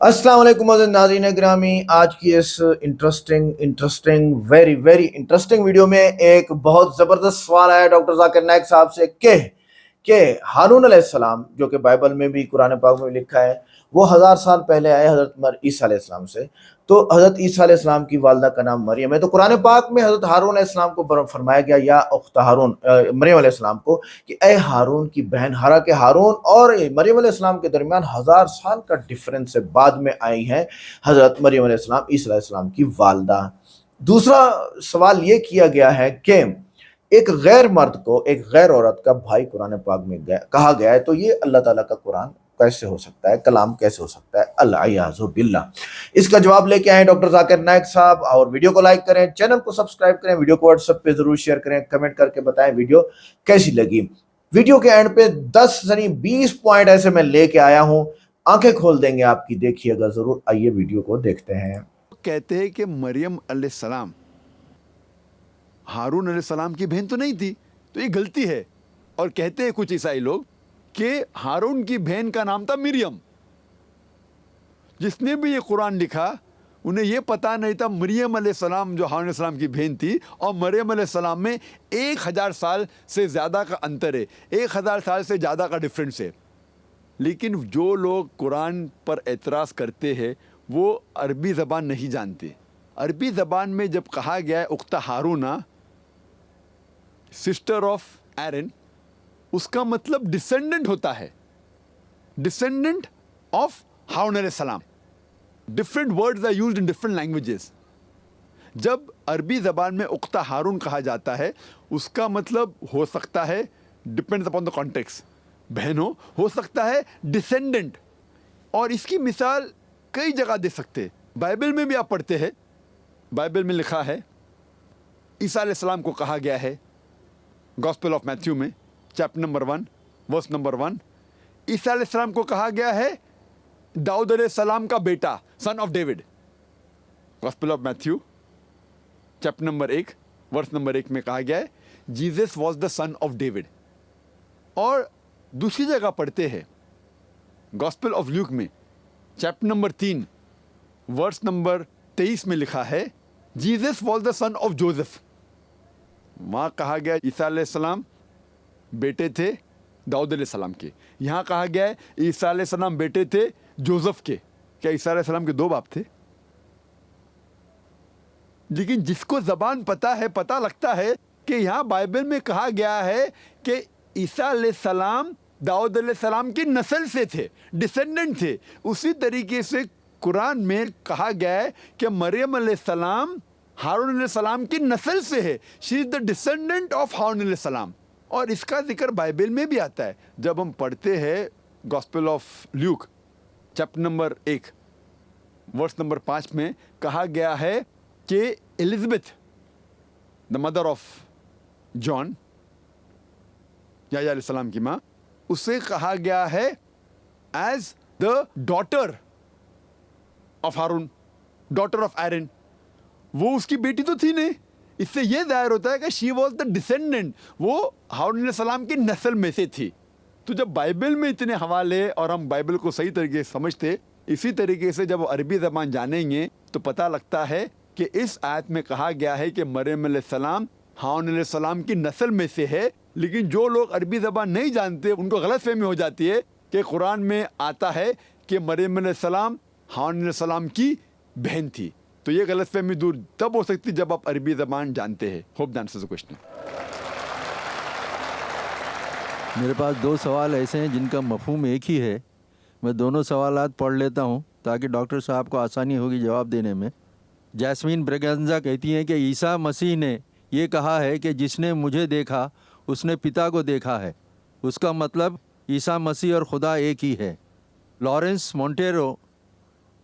السلام علیکم معزز ناظرین گرامی، آج کی اس interesting very very interesting video میں ایک بہت زبردست سوال آیا ڈاکٹر ذاکر نائک صاحب سے کہ ہارون علیہ السلام جو کہ بائبل میں بھی قرآن پاک میں لکھا ہے وہ 1000 سال پہلے آئے حضرت عیسیٰ علیہ السلام سے، تو حضرت عیسیٰ علیہ السلام کی والدہ کا نام مریم ہے، تو قرآن پاک میں حضرت ہارون علیہ السلام کو فرمایا گیا یا اخت ہارون مریم علیہ السلام کو کہ اے ہارون کی بہن، حالانکہ ہارون اور مریم علیہ السلام کے درمیان 1000 سال کا ڈیفرنس سے بعد میں آئی ہیں حضرت مریم علیہ السلام، عیسیٰ علیہ السلام کی والدہ۔ دوسرا سوال یہ کیا گیا ہے کہ ایک غیر مرد کو ایک غیر عورت کا بھائی قرآن پاک میں کہا گیا ہے، تو یہ اللہ تعالیٰ کا قرآن کیسے ہو سکتا ہے، کلام کیسے ہو سکتا ہے؟ العیاذ باللہ۔ اس کا جواب لے کے آئے ڈاکٹر ذاکر نائک صاحب، اور ویڈیو کو لائک کریں، چینل کو سبسکرائب کریں، ویڈیو کو واٹس ایپ پہ ضرور شیئر کریں، کمنٹ کر کے بتائیں ویڈیو کیسی لگی۔ ویڈیو کے اینڈ پہ 10 یعنی 20 پوائنٹ ایسے میں لے کے آیا ہوں، آنکھیں کھول دیں گے آپ کی، دیکھیے گا ضرور۔ آئیے ویڈیو کو دیکھتے ہیں۔ کہتے ہیں کہ مریم علیہ السلام ہارون علیہ السلام کی بہن تو نہیں تھی، تو یہ غلطی ہے۔ اور کہتے ہیں کچھ عیسائی لوگ کہ ہارون کی بہن کا نام تھا مریم۔ جس نے بھی یہ قرآن لکھا انہیں یہ پتہ نہیں تھا مریم علیہ السلام جو ہارون علیہ السلام کی بہن تھی اور مریم علیہ السلام میں 1000 سال سے زیادہ کا انتر ہے، 1000 سال سے زیادہ کا ڈفرینس ہے۔ لیکن جو لوگ قرآن پر اعتراض کرتے ہیں وہ عربی زبان نہیں جانتے۔ عربی زبان میں جب کہا گیا ہے اخت ہارونہ، سسٹر آف ایرن، اس کا مطلب ڈسینڈنٹ ہوتا ہے، ڈسینڈنٹ آف ہارون علیہ السلام۔ Different words are used in different languages. جب عربی زبان میں اخت ہارون کہا جاتا ہے اس کا مطلب ہو سکتا ہے ڈپینڈز اپون دا کانٹیکسٹ، بہن ہو سکتا ہے ڈسینڈنٹ، اور اس کی مثال کئی جگہ دے سکتے۔ بائبل میں بھی آپ پڑھتے ہیں، بائبل میں لکھا ہے عیسیٰ علیہ السلام کو کہا گیا ہے گاسپل آف میتھیو میں چیپٹر نمبر 1 ورس نمبر 1، عیسیٰ علیہ السلام کو کہا گیا ہے داؤد علیہ السلام کا بیٹا، son of David. Gospel of Matthew chapter number 1 verse number 1 میں کہا گیا ہے Jesus was the son of David. اور دوسری جگہ پڑھتے ہیں گاسپل آف لیوک میں چیپٹر نمبر 3 ورس نمبر 23 میں لکھا ہے Jesus was the son of Joseph. وہاں کہا گیا عیسیٰ علیہ السلام بیٹے تھے داؤد علیہ السلام کے، یہاں کہا گیا ہے عیسیٰ علیہ السلام بیٹے تھے جوزف کے۔ کیا عیسیٰ علیہ السلام کے 2 باپ تھے؟ لیکن جس کو زبان پتہ لگتا ہے کہ یہاں بائبل میں کہا گیا ہے کہ عیسیٰ علیہ السلام داؤد علیہ السلام کی نسل سے تھے، ڈسینڈنٹ تھے، اسی طریقے سے قرآن میں کہا گیا ہے کہ مریم علیہ السلام ہارون علیہ السلام کی نسل سے ہے، شی از دا ڈسینڈنٹ آف ہارون علیہ السلام۔ اور اس کا ذکر بائبل میں بھی آتا ہے۔ جب ہم پڑھتے ہیں gospel of Luke chapter number 1 verse number 5 میں کہا گیا ہے کہ Elizabeth the mother of John, Yahya علیہ السلام کی ماں، اسے کہا گیا ہے as the daughter of Haroon, daughter of Aaron. وہ اس کی بیٹی تو تھی نہیں، اس سے یہ ظاہر ہوتا ہے کہ شی واز دا ڈسینڈنٹ، وہ ہارون علیہ السلام کی نسل میں سے تھی۔ تو جب بائبل میں اتنے حوالے اور ہم بائبل کو صحیح طریقے سے سمجھتے، اسی طریقے سے جب عربی زبان جانیں گے تو پتہ لگتا ہے کہ اس آیت میں کہا گیا ہے کہ مریم علیہ السلام ہارون علیہ السلام کی نسل میں سے ہے۔ لیکن جو لوگ عربی زبان نہیں جانتے ان کو غلط فہمی ہو جاتی ہے کہ قرآن میں آتا ہے کہ مریم علیہ السلام ہارون علیہ السلام کی بہن تھی۔ تو یہ غلط فہمی دور تب ہو سکتی جب آپ عربی زبان جانتے ہیں۔ Hope that answers the question. میرے پاس 2 سوال ایسے ہیں جن کا مفہوم ایک ہی ہے، میں دونوں سوالات پڑھ لیتا ہوں تاکہ ڈاکٹر صاحب کو آسانی ہوگی جواب دینے میں۔ جیسمین برگنزا کہتی ہیں کہ عیسیٰ مسیح نے یہ کہا ہے کہ جس نے مجھے دیکھا اس نے پتا کو دیکھا ہے، اس کا مطلب عیسیٰ مسیح اور خدا ایک ہی ہے۔ لارنس مونٹیرو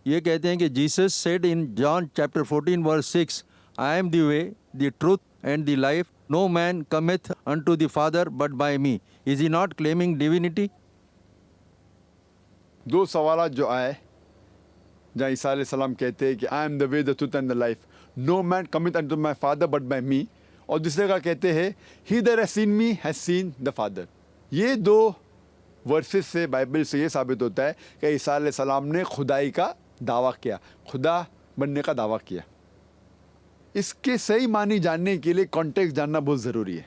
یہ کہتے ہیں کہ Jesus said in John chapter 14 verse 6 I am the way the truth and the life no man cometh into the father but by me, is he not claiming divinity? 2 سوالات جو آئے جہاں عیسیٰ علیہ السلام کہتے ہیں کہ I am the way the truth and the life no man cometh into my father but by me, اور دوسرے کا کہتے ہیں he that has seen me has seen the father. یہ 2 ورسز سے بائبل سے یہ ثابت ہوتا ہے کہ عیسیٰ علیہ السلام نے خدائی کا दावा किया, खुदा बनने का दावा किया। इसके सही मानी जानने के लिए कॉन्टेक्स्ट जानना बहुत ज़रूरी है।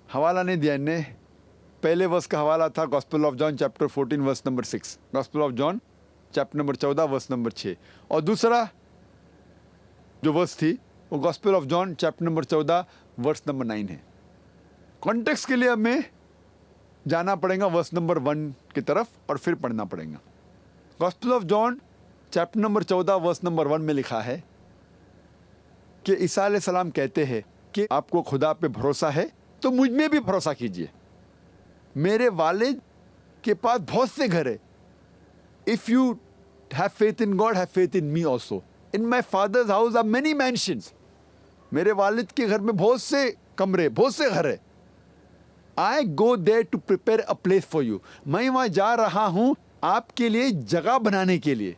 हवाला नहीं दिया इनने। पहले वर्स का हवाला था gospel of John chapter 14 verse number 6, gospel of John chapter number 14 verse number 6, और दूसरा जो वर्स थी वो gospel of John chapter number 14 verse number 9 है। कॉन्टेक्स्ट के लिए हमें जाना पड़ेगा वर्स नंबर 1 की तरफ और फिर पढ़ना पड़ेगा। Gospel of John chapter number 14 verse number 1 में लिखा है कि ईसा अलैहिस्सलाम कहते हैं कि आपको खुदा पे भरोसा है तो मुझ में भी भरोसा कीजिए। मेरे वालिद के पास बहुत से घर है। If you have faith in God, have faith in me also. In my father's house are many mansions. मेरे वालिद के घर में बहुत से कमरे, बहुत से घर है। I go there to prepare a place for you. मैं वहाँ जा रहा हूँ आपके लिए जगह बनाने के लिए।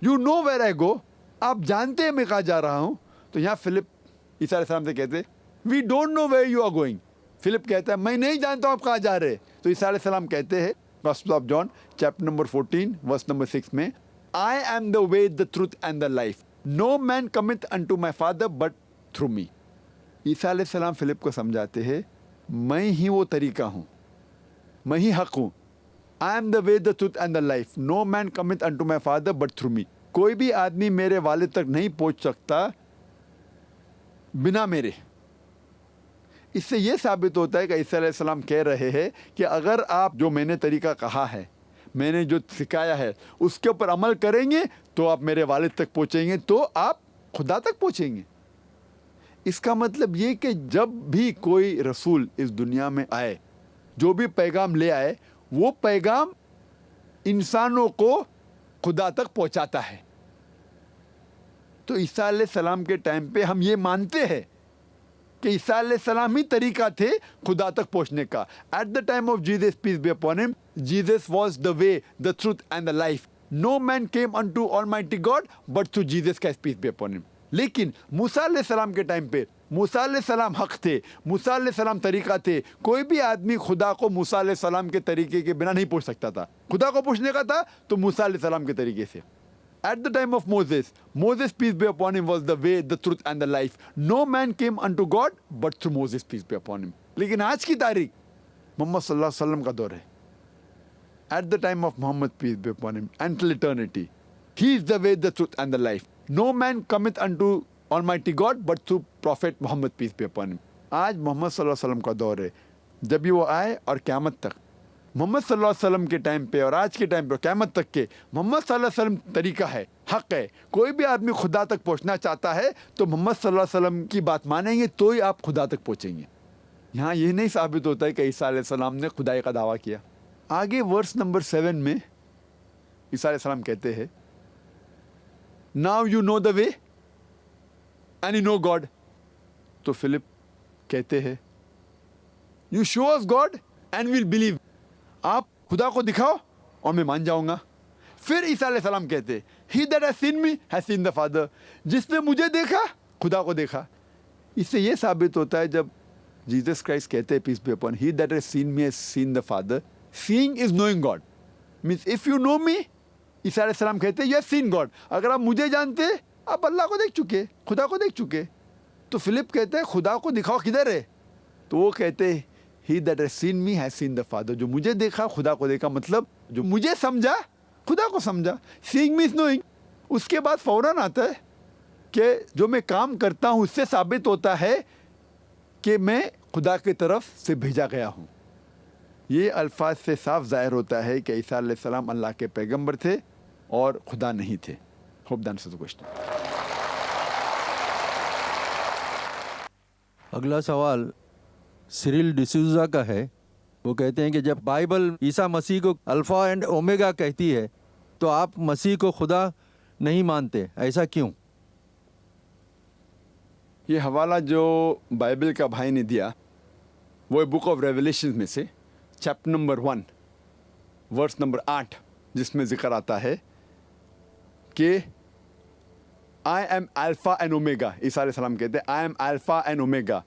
यू नो वेयर आई गो। आप जानते हैं मैं कहाँ जा रहा हूँ। तो यहाँ फिलिप ईसा अलैहिस्सलाम से कहते we don't know where you are going. Philip कहता है मैं नहीं जानता हूँ आप कहाँ जा रहे। तो ईसा अलैहिस्सलाम कहते हैं gospel of John chapter number 14 verse number 6 में, I am the way, the truth and the life, no man cometh unto my father but through me. ईसा अलैहिस्सलाम फिलिप को समझाते हैं मैं ही वो तरीका हूँ, मैं ही हक हूँ। I am the way, the truth and the life, no man cometh unto my father but through me. कोई भी आदमी मेरे वालिद तक नहीं पहुँच सकता बिना मेरे। इससे यह साबित होता है कि ईसा अलैहिस्सलाम कह रहे हैं कि अगर आप जो मैंने तरीका कहा है, मैंने जो सिखाया है, उसके ऊपर अमल करेंगे तो आप मेरे वालिद तक पहुँचेंगे, तो आप खुदा तक पहुँचेंगे। इसका मतलब ये कि जब भी कोई रसूल इस दुनिया में आए, जो भी पैगाम ले आए, वो पैगाम इंसानों को खुदा तक पहुँचाता है। तो ईसा अलैहिस्सलाम के टाइम पे हम ये मानते हैं कि ईसा अलैहिस्सलाम ही तरीका थे खुदा तक पहुंचने का। At the time of Jesus peace be upon him, Jesus was the way, the truth and the life. No man came unto almighty God but through Jesus Christ peace be upon him. लेकिन मूसा अलैहिस्सलाम के time पे मूसा अलैहिस्सलाम हक थे, मूसा अलैहिस्सलाम तरीका थे। कोई भी आदमी खुदा को मूसा अलैहिस्सलाम के तरीके के बिना नहीं पहुंच सकता था। खुदा को पूछने का था तो मूसा अलैहिस्सलाम के तरीके से। At the time of Moses, Moses peace be upon him was the way, the truth and the life. No man came unto God but through Moses peace be upon him. लेकिन आज की तारीख मोहम्मद सल्लल्लाहु अलैहि वसल्लम का दौर है। At the time of Muhammad peace be upon him until eternity, he is the way, the truth and the life. No man cometh unto Almighty God but through Prophet Muhammad peace be upon him. आज मोहम्मद सल्लल्लाहु अलैहि वसल्लम का दौर है। जब भी वो आए और क़यामत तक मोहम्मद सल्लल्लाहु अलैहि वसल्लम के टाइम पे और आज के टाइम पे क़यामत तक के मोहम्मद सल्लल्लाहु अलैहि वसल्लम तरीका है, हक है। कोई भी आदमी खुदा तक पहुंचना चाहता है तो मोहम्मद सल्लल्लाहु अलैहि वसल्लम की बात मानेंगे तो ही आप खुदा तक पहुंचेंगे। यहाँ ये नहीं साबित होता है कि ईसा अलैहिस्सलाम ने खुदाई का दावा किया। आगे वर्स नंबर 7 में ईसा अलैहिस्सलाम कहते हैं, now you know the way and you know God. तो फिलिप कहते हैं, you show us God and will believe. आप खुदा को दिखाओ और मैं मान जाऊंगा। फिर ईसा अलैहिस्सलाम कहते, he that has seen me has seen the father. जिसने मुझे देखा खुदा को देखा। इससे यह साबित होता है जब जीसस क्राइस्ट कहते हैं peace be upon, he that has seen me has seen the father. Seeing is knowing God, means if you know me, ईसा अलैहिस्सलाम कहते यू हैव सीन गॉड। अगर आप मुझे जानते आप अल्लाह को देख चुके, खुदा को देख चुके। तो फिलिप कहते हैं खुदा को दिखाओ किधर है। तो वो कहते हैं He that has seen me has seen the Father. जो मुझे देखा खुदा को देखा, मतलब जो मुझे समझा खुदा को समझा। Seeing means knowing। उसके बाद फौरन आता है कि जो मैं काम करता हूँ उससे साबित होता है कि मैं खुदा की तरफ से भेजा गया हूँ। ये अल्फाज से साफ ज़ाहिर होता है कि ईसा अलैहिस्सलाम अल्लाह के पैगंबर थे और खुदा नहीं थे। Hope that answers the question. अगला सवाल सिरिल डिसूजा का है। वो कहते हैं कि जब बाइबल ईसा मसीह को अल्फ़ा एंड ओमेगा कहती है तो आप मसीह को खुदा नहीं मानते, ऐसा क्यों? ये हवाला जो बाइबल का भाई ने दिया वो बुक ऑफ रेवलेशन में से चैप्टर नंबर 1 वर्स नंबर 8, जिसमें जिक्र आता है कि I am alpha and omega. ईसा अलैहिस्सलाम कहते हैं I am alpha and omega,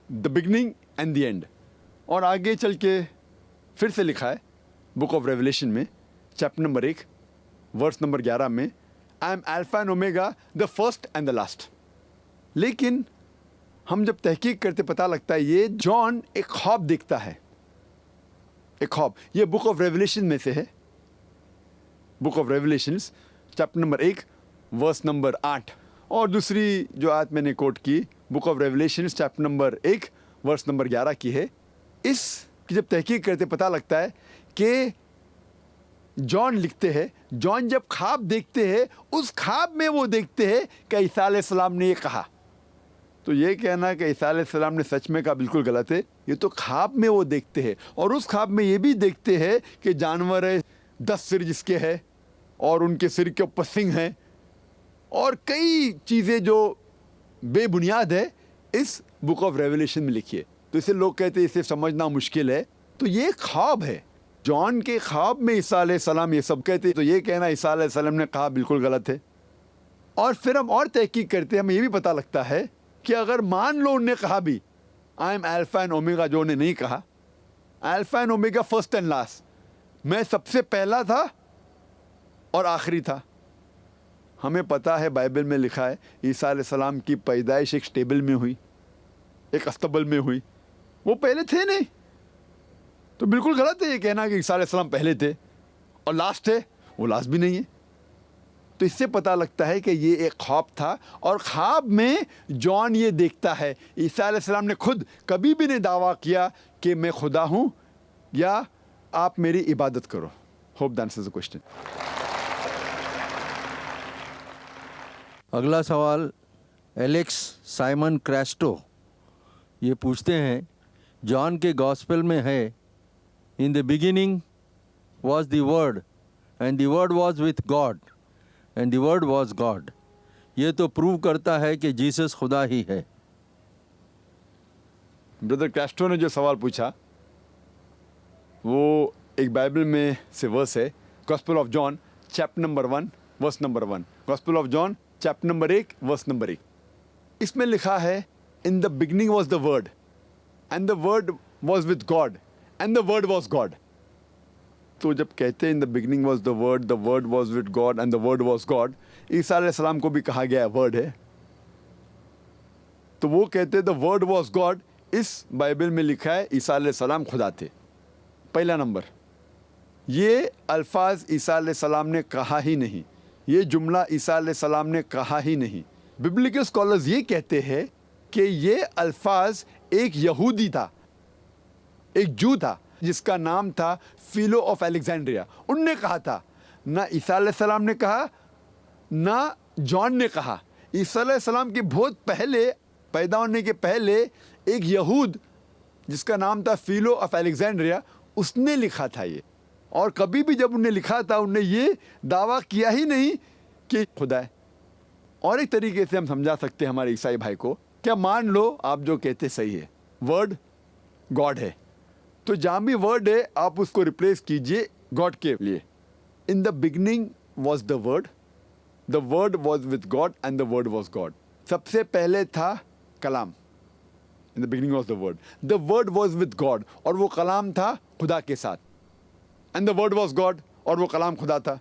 the beginning and the end. और आगे चल के फिर से लिखा है बुक ऑफ रेवलेशन में चैप्टर नंबर 1 वर्स नंबर 11 में, I am alpha and omega the first and the last. लेकिन हम जब तहकीक करते पता लगता है ये जॉन एक ख्वाब देखता है, एक ख्वाब। ये बुक ऑफ रेवलेशन में से है, book of Revelations chapter number 1 verse number 8। और दूसरी जो आयत मैंने कोट की book of Revelations chapter number 1 verse number 11 की है। इस की जब तहकीक करते पता लगता है कि जॉन लिखते हैं, जॉन जब ख्वाब देखते हैं उस ख्वाब में वो देखते हैं कि ईसा अलैहिस्सलाम ने ये कहा। तो ये कहना कि ईसा अलैहिस्सलाम ने सच में कहा बिल्कुल गलत है। ये तो ख्वाब में वो देखते हैं, और उस ख्वाब में ये भी देखते हैं कि जानवर है 10 सिर जिसके है और उनके सिर के ऊपर सिंह है और कई चीज़ें जो बेबुनियाद है इस बुक ऑफ रेवलेशन में लिखी है। तो इसे लोग कहते हैं इसे समझना मुश्किल है। तो ये ख्वाब है, जॉन के ख्वाब में ईसा अलैहिस्सलाम ये सब कहते हैं। तो ये कहना ईसा अलैहिस्सलाम ने कहा बिल्कुल गलत है। और फिर हम और तहकीक करते हैं, हमें ये भी पता लगता है कि अगर मान लो उन्होंने कहा भी आई एम अल्फा एंड ओमेगा, जो उन्होंने नहीं कहा alpha and omega first and last, मैं सबसे पहला था और आखिरी था। हमें पता है बाइबल में लिखा है ईसा अलैहिस्सलाम की पैदाइश एक स्टेबल में हुई, एक अस्तबल में हुई, वो पहले थे नहीं। तो बिल्कुल गलत है ये कहना कि ईसा अलैहिस्सलाम पहले थे और लास्ट है, वो लास्ट भी नहीं है। तो इससे पता लगता है कि ये एक ख्वाब था और ख्वाब में जॉन ये देखता है। ईसा अलैहिस्सलाम ने खुद कभी भी नहीं दावा किया कि मैं खुदा हूँ या आप मेरी इबादत करो। Hope that answers the question. अगला सवाल एलेक्स साइमन क्रैस्टो ये पूछते हैं, जॉन के गॉस्पेल में है in the beginning was the word and the word was with God and the word was God. ये तो प्रूव करता है कि जीसस खुदा ही है। ब्रदर क्रैस्टो ने जो सवाल पूछा वो एक बाइबल में से वर्स है, gospel of John chapter number 1 verse number 1। Gospel of John chapter number 1 verse number 1। इसमें लिखा है in the beginning was the word and the word was with God and the word was God. तो जब कहते हैं in the beginning was the word was with God and the word was God, ईसा अलैहिस्सलाम को भी कहा गया है वर्ड है। तो वो कहते हैं द वर्ड वॉज गॉड, इस बाइबल में लिखा है ईसा अलैहिस्सलाम खुदा थे। पहला नंबर, ये अल्फाज ईसा अलैहिस्सलाम ने कहा ही नहीं, ये जुमला ईसा अलैहिस्सलाम ने कहा ही नहीं। बिब्लिकल स्कॉलर्स ये कहते हैं कि ये अल्फाज एक यहूदी था, एक जू था जिसका नाम था फिलो ऑफ अलेक्जेंड्रिया, उनने कहा था। ना ईसा अलैहिस्सलाम ने कहा ना जॉन ने कहा। ईसा अलैहिस्सलाम के बहुत पहले, पैदा होने के पहले एक यहूद जिसका नाम था फिलो ऑफ अलेक्जेंड्रिया, उसने लिखा था ये। और कभी भी जब उन्हें लिखा था उन्हें ये दावा किया ही नहीं कि खुदा है। और एक तरीके से हम समझा सकते हैं हमारे ईसाई भाई को, क्या मान लो आप जो कहते सही है, वर्ड गॉड है, तो जहाँ भी वर्ड है आप उसको रिप्लेस कीजिए गॉड के लिए। In the beginning was the word was with God and the word was God. सबसे पहले था कलाम, in the beginning was the word was with God, और वो कलाम था खुदा के साथ, and the word was God, और वो कलाम खुदा था।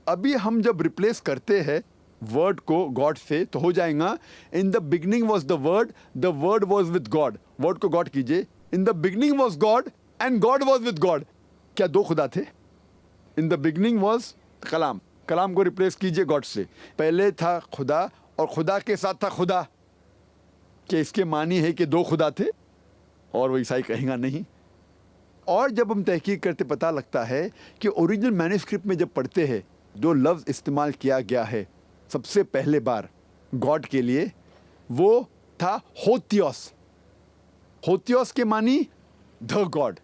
अभी हम जब रिप्लेस करते हैं वर्ड को गॉड से तो हो जाएगा इन the beginning was the word was with God, word को गॉड कीजिए, इन the beginning was God and God was with God. क्या दो खुदा थे? इन द बिगनिंग वॉज कलाम, कलाम को रिप्लेस कीजिए गॉड से, पहले था खुदा और खुदा के साथ था खुदा। कि इसके मानी है कि दो खुदा थे? और वो ईसाई कहेगा नहीं। और जब हम तहकीक करते पता लगता है कि ओरिजिनल मैन्युस्क्रिप्ट में जब पढ़ते हैं जो लफ्ज़ इस्तेमाल किया गया है सबसे पहले बार गॉड के लिए, वो था होथियोस। होथियोस के मानी द गॉड,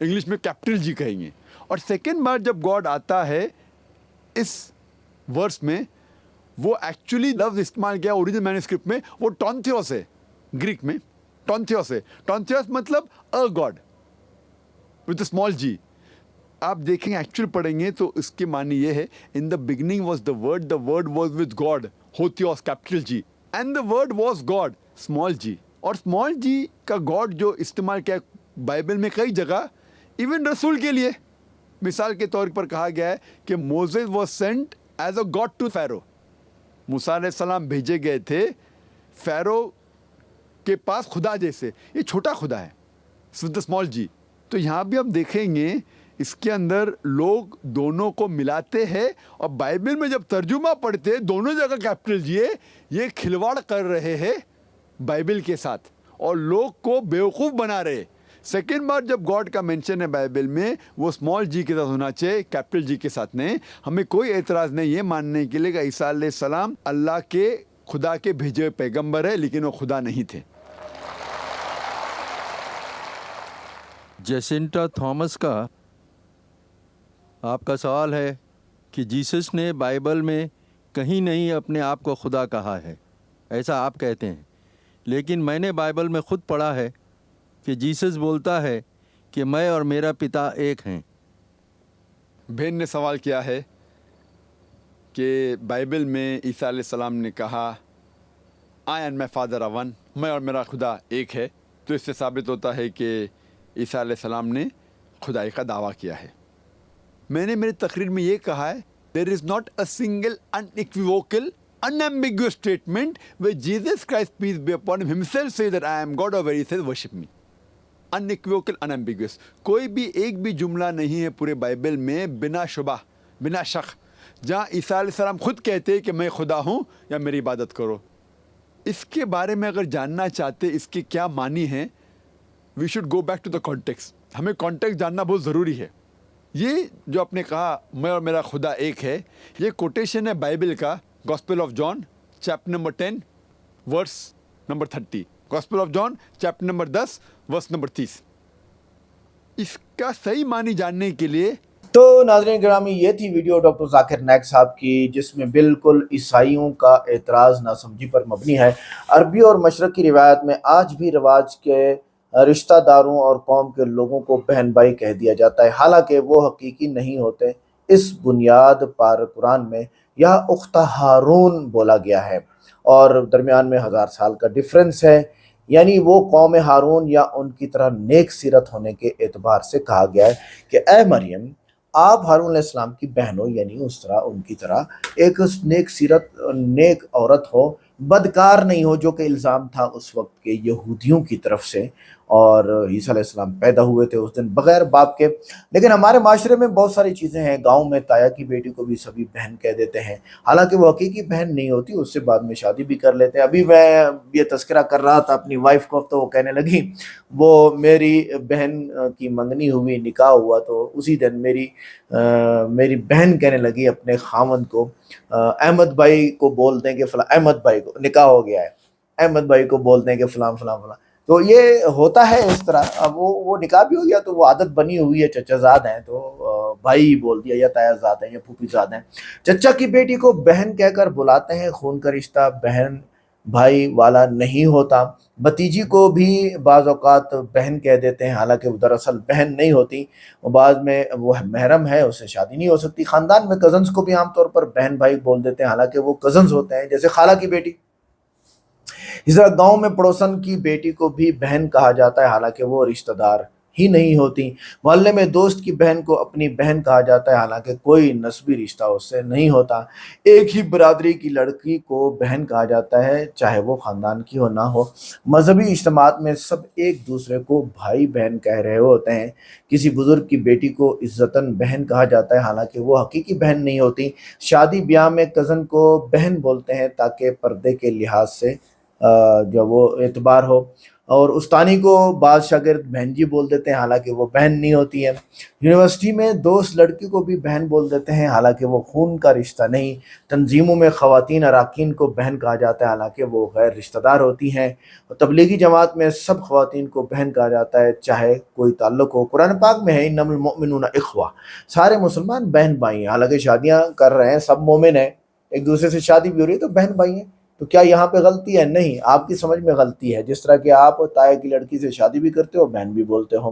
इंग्लिश में कैपिटल जी कहेंगे। और सेकेंड बार जब गॉड आता है इस वर्स में, वो एक्चुअली लफ्ज़ इस्तेमाल किया ओरिजिनल मैन्युस्क्रिप्ट में, वो टॉन्थियोस है, ग्रीक में टॉन्थियोस है। टॉन्थियोस मतलब a God with small G. आप देखेंगे एक्चुअल पढ़ेंगे तो इसके मानी ये है, in the beginning was the word was with God, होथियोस capital G, and the word was God small G. और स्मॉल जी का गॉड जो इस्तेमाल किया बाइबल में कई जगह, इवन रसूल के लिए مثال کے طور پر کہا گیا ہے کہ Moses was sent as a God to Pharaoh. موسیٰ علیہ السلام بھیجے گئے تھے فیرو کے پاس خدا جیسے. یہ چھوٹا خدا ہے, اسمال جی. تو یہاں بھی ہم دیکھیں گے اس کے اندر لوگ دونوں کو ملاتے ہیں, اور بائبل میں جب ترجمہ پڑھتے دونوں جگہ کیپٹل جی ہے. یہ کھلواڑ کر رہے ہیں بائبل کے ساتھ اور لوگ کو بیوقوف بنا رہے. سیکنڈ بار جب گاڈ کا مینشن ہے بائبل میں وہ اسمال جی کے ساتھ ہونا چاہیے, کیپٹل جی کے ساتھ نہیں. ہمیں کوئی اعتراض نہیں یہ ماننے کے لیے کہ عیسیٰ علیہ السلام اللہ کے خدا کے بھیجے ہوئے پیغمبر ہے, لیکن وہ خدا نہیں تھے. جیسنٹا تھامس کا آپ کا سوال ہے کہ جیسس نے بائبل میں کہیں نہیں اپنے آپ کو خدا کہا ہے, ایسا آپ کہتے ہیں. لیکن میں نے بائبل میں خود پڑھا ہے کہ جیسس بولتا ہے کہ میں اور میرا پتا ایک ہیں. بہن نے سوال کیا ہے کہ بائبل میں عیسیٰ علیہ السلام نے کہا I and my father are one, میں اور میرا خدا ایک ہے. تو اس سے ثابت ہوتا ہے کہ عیسیٰ علیہ السلام نے خدائی کا دعویٰ کیا ہے. میں نے میری تقریر میں یہ کہا ہے there is not a single unequivocal unambiguous statement where Jesus Christ peace be upon him himself says that I am God, or where he says worship me. unequivocal unambiguous. کوئی بھی ایک بھی جملہ نہیں ہے پورے بائبل میں بنا شبہ بنا شک جہاں عیسیٰ علیہ السلام خود کہتے کہ میں خدا ہوں یا میری عبادت کرو. اس کے بارے میں اگر جاننا چاہتے اس کے کیا معنی ہیں, we should go back to the context. ہمیں کانٹیکسٹ جاننا بہت ضروری ہے. یہ جو آپ نے کہا میں اور میرا خدا ایک ہے, یہ کوٹیشن ہے بائبل کا, gospel of John chapter number 10 verse number 30. Gospel of John chapter number 10 verse number 30. اس کا صحیح معنی جاننے کے لیے تو ناظرین گرامی یہ تھی ویڈیو ڈاکٹر ذاکر نائک صاحب کی, جس میں بالکل عیسائیوں کا اعتراض ناسمجھی پر مبنی ہے. عربی اور مشرق کی روایت میں آج بھی رواج کے رشتہ داروں اور قوم کے لوگوں کو بہن بھائی کہہ دیا جاتا ہے, حالانکہ وہ حقیقی نہیں ہوتے. اس بنیاد پر قرآن میں یہاں اخت ہارون بولا گیا ہے اور درمیان میں 1000 سال کا ڈیفرنس ہے. یعنی وہ قوم ہارون یا ان کی طرح نیک سیرت ہونے کے اعتبار سے کہا گیا ہے کہ اے مریم آپ ہارون علیہ السلام کی بہن ہو, یعنی اس طرح ان کی طرح ایک نیک سیرت نیک عورت ہو, بدکار نہیں ہو, جو کہ الزام تھا اس وقت کے یہودیوں کی طرف سے. اور عیسیٰ علیہ السلام پیدا ہوئے تھے اس دن بغیر باپ کے. لیکن ہمارے معاشرے میں بہت ساری چیزیں ہیں. گاؤں میں تایا کی بیٹی کو بھی سبھی بہن کہہ دیتے ہیں, حالانکہ وہ حقیقی بہن نہیں ہوتی, اس سے بعد میں شادی بھی کر لیتے ہیں. ابھی میں یہ تذکرہ کر رہا تھا اپنی وائف کو, تو وہ کہنے لگی وہ میری بہن کی منگنی ہوئی, نکاح ہوا, تو اسی دن میری بہن کہنے لگی اپنے خاوند کو, احمد بھائی کو بولتے ہیں کہ فلاں احمد بھائی کو نکاح ہو گیا ہے, احمد بھائی کو بولتے ہیں کہ فلاں فلاں فلاں. تو یہ ہوتا ہے اس طرح. اب وہ نکاح بھی ہو گیا تو وہ عادت بنی ہوئی ہے, چچا زاد ہیں تو بھائی بول دیا, یا تایا زاد ہیں یا پھوپھی زاد ہیں. چچا کی بیٹی کو بہن کہہ کر بلاتے ہیں. خون کا رشتہ بہن بھائی والا نہیں ہوتا. بھتیجی کو بھی بعض اوقات بہن کہہ دیتے ہیں, حالانکہ وہ دراصل بہن نہیں ہوتی. بعد میں وہ محرم ہے, اس سے شادی نہیں ہو سکتی. خاندان میں کزنز کو بھی عام طور پر بہن بھائی بول دیتے ہیں, حالانکہ وہ کزنز ہوتے ہیں, جیسے خالہ کی بیٹی. اس طرح گاؤں میں پڑوسن کی بیٹی کو بھی بہن کہا جاتا ہے, حالانکہ وہ رشتہ دار ہی نہیں ہوتی. محلے میں دوست کی بہن کو اپنی بہن کہا جاتا ہے, حالانکہ کوئی نسبی رشتہ اس سے نہیں ہوتا. ایک ہی برادری کی لڑکی کو بہن کہا جاتا ہے, چاہے وہ خاندان کی ہو نہ ہو. مذہبی اجتماعات میں سب ایک دوسرے کو بھائی بہن کہہ رہے ہوتے ہیں. کسی بزرگ کی بیٹی کو عزتاً بہن کہا جاتا ہے, حالانکہ وہ حقیقی بہن نہیں ہوتی. شادی بیاہ میں کزن کو بہن بولتے ہیں تاکہ پردے کے لحاظ سے جو وہ اعتبار ہو. اور استانی کو بعض شاگرد بہن جی بول دیتے ہیں, حالانکہ وہ بہن نہیں ہوتی ہے. یونیورسٹی میں دوست لڑکی کو بھی بہن بول دیتے ہیں, حالانکہ وہ خون کا رشتہ نہیں. تنظیموں میں خواتین اراکین کو بہن کہا جاتا ہے, حالانکہ وہ غیر رشتہ دار ہوتی ہیں. تبلیغی جماعت میں سب خواتین کو بہن کہا جاتا ہے, چاہے کوئی تعلق ہو. قرآن پاک میں ہے انما المؤمنون اخوہ, سارے مسلمان بہن بھائی ہیں. حالانکہ شادیاں کر رہے ہیں, سب مومن ہیں, ایک دوسرے سے شادی بھی ہو رہی ہے, تو بہن بھائی ہیں. تو کیا یہاں پہ غلطی ہے؟ نہیں, آپ کی سمجھ میں غلطی ہے. جس طرح کہ آپ تایا کی لڑکی سے شادی بھی کرتے ہو, بہن بھی بولتے ہو.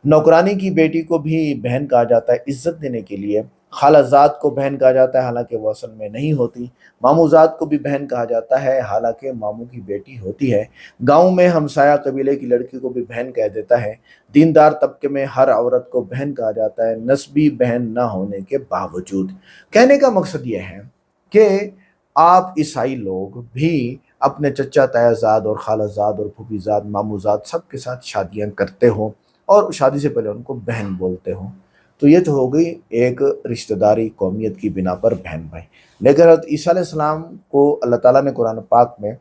نوکرانی کی بیٹی کو بھی بہن کہا جاتا ہے عزت دینے کے لیے. खालाजाद को बहन कहा जाता है, हालांकि वो असल में नहीं होती। मामूजाद को भी बहन कहा जाता है, हालांकि मामू की बेटी होती है। गांव में हमसाया कबीले की लड़की को भी बहन कह देता है। दीनदार तबके में हर औरत को बहन कहा जाता है, नस्बी बहन ना होने के बावजूद। कहने का मकसद यह है कि आप ईसाई लोग भी अपने चचा तायाजाद और खालाजाद और फूफीजाद मामूजाद सबके साथ शादियां करते हो और शादी से पहले उनको बहन बोलते हो। तो ये तो हो गई एक रिश्तेदारी कौमियत की बिना पर बहन भाई। लेकिन हज़रत ईसा अलैहिस्सलाम को अल्लाह ताला ने कुरान पाक में,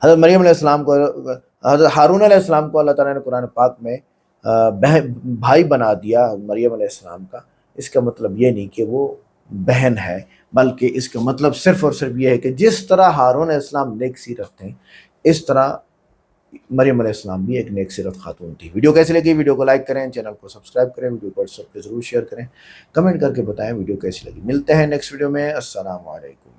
हज़रत मरियम अलैहिस्सलाम को, हज़रत हारून अलैहिस्सलाम को अल्लाह ताला ने कुरान पाक में बहन भाई बना दिया मरियम अलैहिस्सलाम का। इसका मतलब ये नहीं कि वो बहन है, बल्कि इसका मतलब सिर्फ और सिर्फ ये है कि जिस तरह हारून अलैहिस्सलाम नेक सीरत थे, इस तरह मरियम अलैहिस्सलाम भी एक नेक सीरत खातून थी। वीडियो कैसी लगी? वीडियो को लाइक करें, चैनल को सब्सक्राइब करें, वीडियो को व्हाट्सएप पे जरूर शेयर करें, कमेंट करके बताएं वीडियो कैसी लगी। मिलते हैं नेक्स्ट वीडियो में। अस्सलाम वालेकुम।